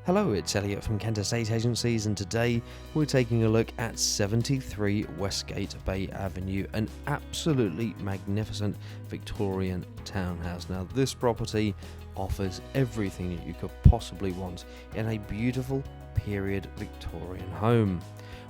Hello, it's Elliot from Kent Estate Agencies, and today we're taking a look at 73 Westgate Bay Avenue, an absolutely magnificent Victorian townhouse. Now, this property offers everything that you could possibly want in a beautiful period Victorian home.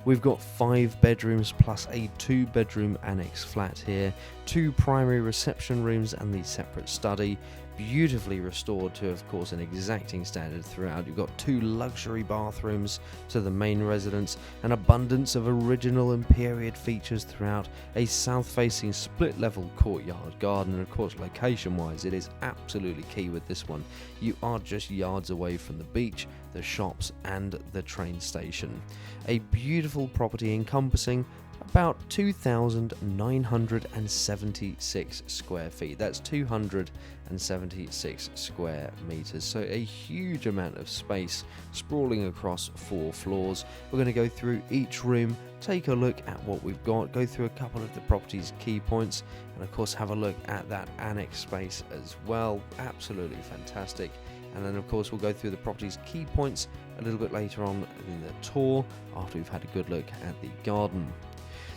We've got 5 bedrooms plus a 2-bedroom annex flat here, 2 primary reception rooms and the separate study, beautifully restored to, of course, an exacting standard throughout. You've got 2 luxury bathrooms to the main residence, an abundance of original and period features throughout, a south-facing split-level courtyard garden, and of course, location-wise, it is absolutely key with this one. You are just yards away from the beach, the shops, and the train station. A beautiful property encompassing about 2,976 square feet. That's 276 square meters. So a huge amount of space sprawling across 4 floors. We're going to go through each room, take a look at what we've got, go through a couple of the property's key points, and of course have a look at that annex space as well. Absolutely fantastic. And then of course we'll go through the property's key points a little bit later on in the tour after we've had a good look at the garden.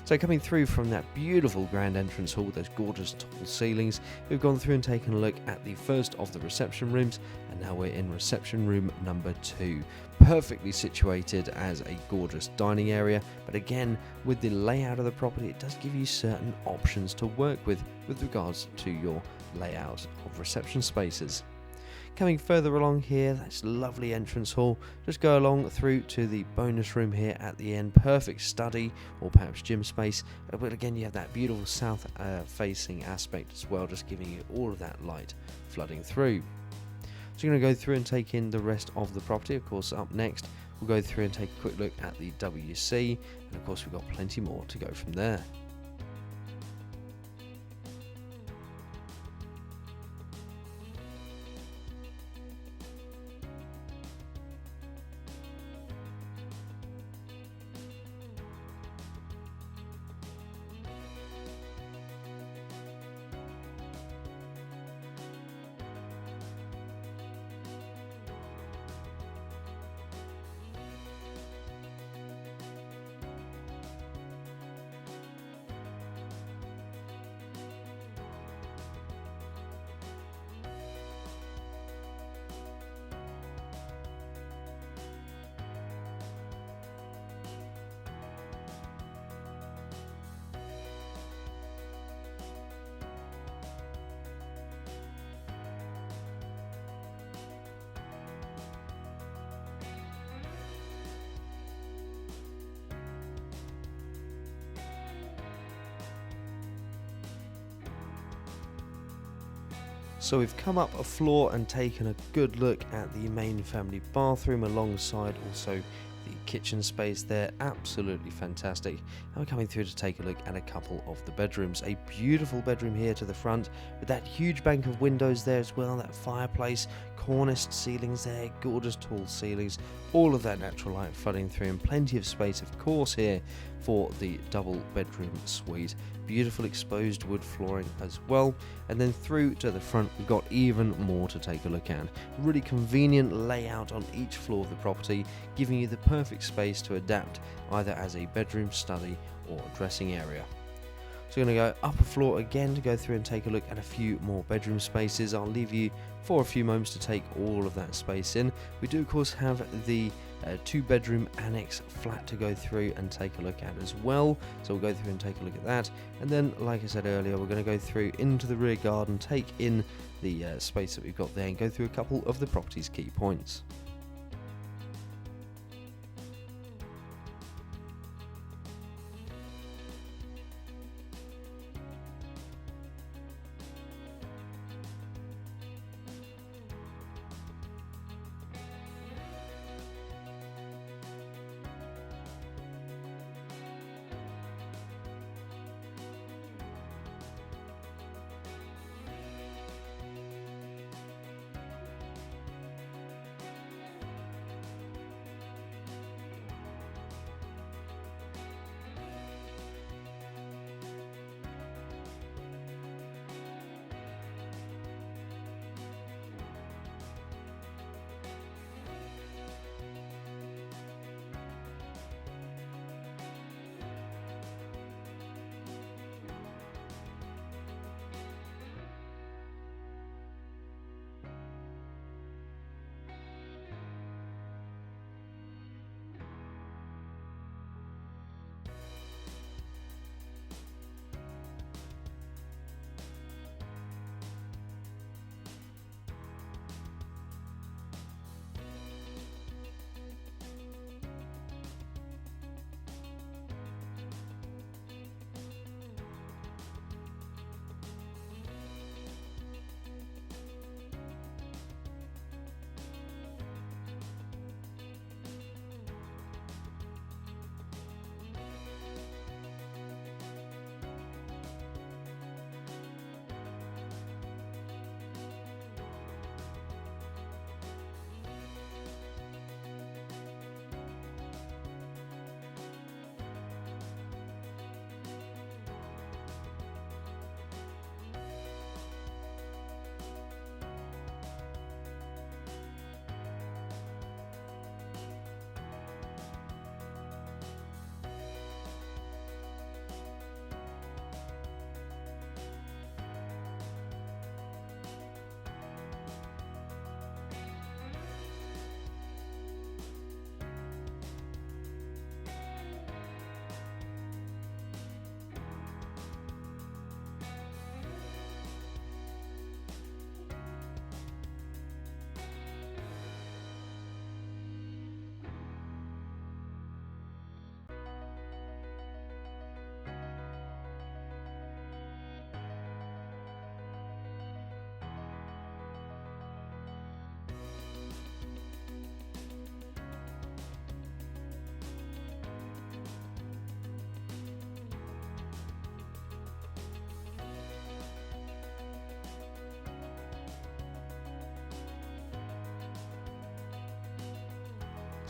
So coming through from that beautiful grand entrance hall with those gorgeous tall ceilings, we've gone through and taken a look at the first of the reception rooms, and now we're in reception room number 2. Perfectly situated as a gorgeous dining area, but again, with the layout of the property, it does give you certain options to work with regards to your layout of reception spaces. Coming further along here, that's lovely entrance hall. Just go along through to the bonus room here at the end. Perfect study or perhaps gym space. But again, you have that beautiful south facing aspect as well, just giving you all of that light flooding through. So you're going to go through and take in the rest of the property. Of course, up next, we'll go through and take a quick look at the WC. And of course, we've got plenty more to go from there. So we've come up a floor and taken a good look at the main family bathroom alongside also the kitchen space there. Absolutely fantastic. And we're coming through to take a look at a couple of the bedrooms. A beautiful bedroom here to the front with that huge bank of windows there as well, that fireplace, corniced ceilings there, gorgeous tall ceilings, all of that natural light flooding through, and plenty of space of course here for the double bedroom suite. Beautiful exposed wood flooring as well, and then through to the front we've got even more to take a look at. Really convenient layout on each floor of the property, giving you the perfect space to adapt either as a bedroom, study or dressing area. So we're going to go up a floor again to go through and take a look at a few more bedroom spaces. I'll leave you for a few moments to take all of that space in. We do of course have the 2-bedroom annex flat to go through and take a look at as well. So we'll go through and take a look at that. And then, like I said earlier, we're going to go through into the rear garden, take in the space that we've got there, and go through a couple of the property's key points.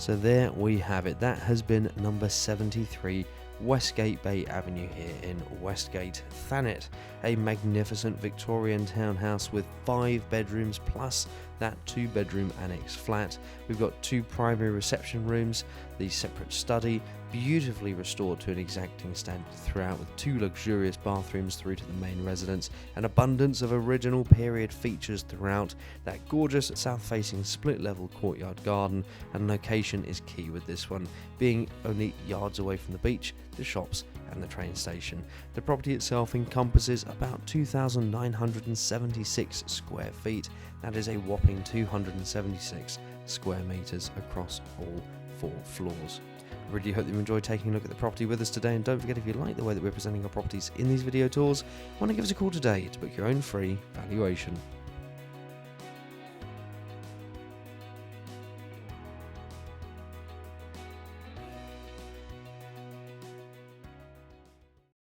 So there we have it. That has been number 73, Westgate Bay Avenue here in Westgate, Thanet. A magnificent Victorian townhouse with 5 bedrooms plus that 2-bedroom annex flat. We've got 2 primary reception rooms, the separate study, beautifully restored to an exacting standard throughout, with 2 luxurious bathrooms through to the main residence, an abundance of original period features throughout, that gorgeous south-facing split-level courtyard garden, and location is key with this one, being only yards away from the beach, the shops and the train station. The property itself encompasses about 2,976 square feet. That is a whopping 276 square metres across all 4 floors. I really hope that you enjoyed taking a look at the property with us today, and don't forget, if you like the way that we're presenting our properties in these video tours, why not give us a call today to book your own free valuation.